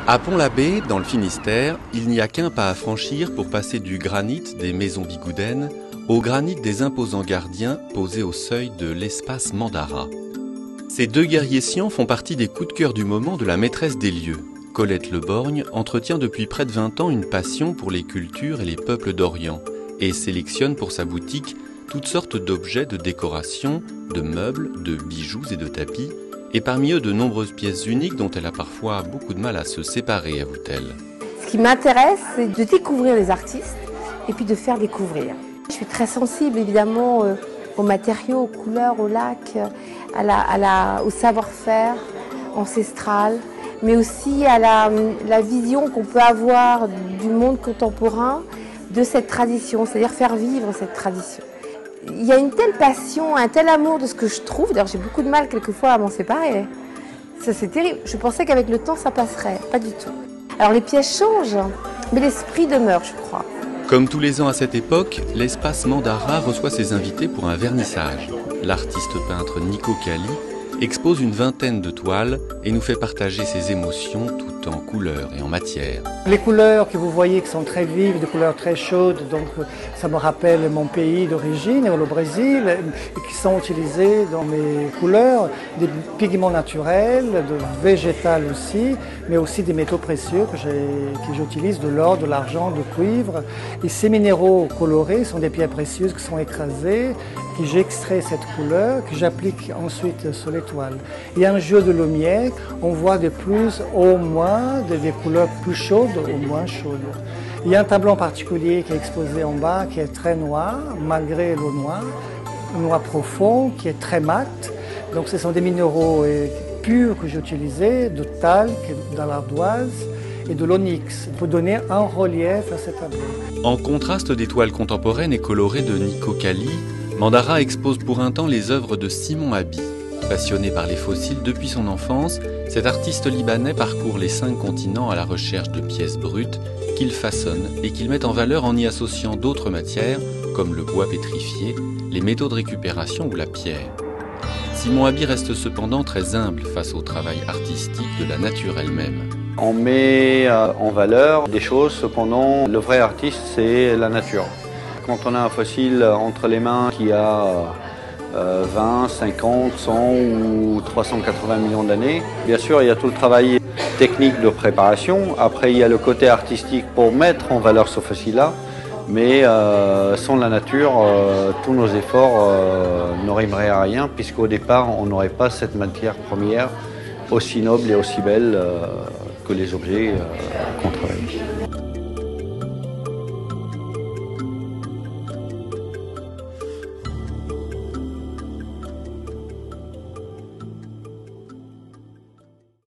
À Pont-l'Abbé, dans le Finistère, il n'y a qu'un pas à franchir pour passer du granit des maisons bigoudaines au granit des imposants gardiens posés au seuil de l'espace Mandara. Ces deux guerriers siens font partie des coups de cœur du moment de la maîtresse des lieux. Colette Le Borgne entretient depuis près de 20 ans une passion pour les cultures et les peuples d'Orient et sélectionne pour sa boutique toutes sortes d'objets de décoration, de meubles, de bijoux et de tapis, et parmi eux de nombreuses pièces uniques dont elle a parfois beaucoup de mal à se séparer, avoue-t-elle. Ce qui m'intéresse, c'est de découvrir les artistes et puis de faire découvrir. Je suis très sensible évidemment aux matériaux, aux couleurs, aux lacs, au savoir-faire ancestral, mais aussi à la vision qu'on peut avoir du monde contemporain de cette tradition, c'est-à-dire faire vivre cette tradition. Il y a une telle passion, un tel amour de ce que je trouve, d'ailleurs j'ai beaucoup de mal quelquefois à m'en séparer. Ça c'est terrible, je pensais qu'avec le temps ça passerait, pas du tout. Alors les pièces changent, mais l'esprit demeure je crois. Comme tous les ans à cette époque, l'espace Mandara reçoit ses invités pour un vernissage. L'artiste peintre Nico Cali expose une vingtaine de toiles et nous fait partager ses émotions tout en couleurs et en matière. Les couleurs que vous voyez qui sont très vives, des couleurs très chaudes, donc ça me rappelle mon pays d'origine, le Brésil, et qui sont utilisées dans mes couleurs, des pigments naturels, de végétal aussi, mais aussi des métaux précieux que j'utilise, de l'or, de l'argent, du cuivre. Et ces minéraux colorés sont des pierres précieuses qui sont écrasées, que j'extrais cette couleur, que j'applique ensuite sur les toiles. Il y a un jeu de lumière, on voit de plus au moins des couleurs plus chaudes ou moins chaudes. Il y a un tableau en particulier qui est exposé en bas, qui est très noir, malgré le noir profond, qui est très mat. Donc ce sont des minéraux purs que j'ai utilisés, de talc, de l'ardoise et de l'onyx, pour donner un relief à ce tableau. En contraste des toiles contemporaines et colorées de Nico Cali, Mandara expose pour un temps les œuvres de Simon Haby. Passionné par les fossiles depuis son enfance, cet artiste libanais parcourt les 5 continents à la recherche de pièces brutes qu'il façonne et qu'il met en valeur en y associant d'autres matières comme le bois pétrifié, les métaux de récupération ou la pierre. Simon Haby reste cependant très humble face au travail artistique de la nature elle-même. On met en valeur des choses, cependant le vrai artiste c'est la nature. Quand on a un fossile entre les mains qui a 20, 50, 100 ou 380 millions d'années, bien sûr il y a tout le travail technique de préparation. Après il y a le côté artistique pour mettre en valeur ce fossile-là. Mais sans la nature, tous nos efforts ne rimeraient à rien puisqu'au départ on n'aurait pas cette matière première aussi noble et aussi belle que les objets qu'on travaille.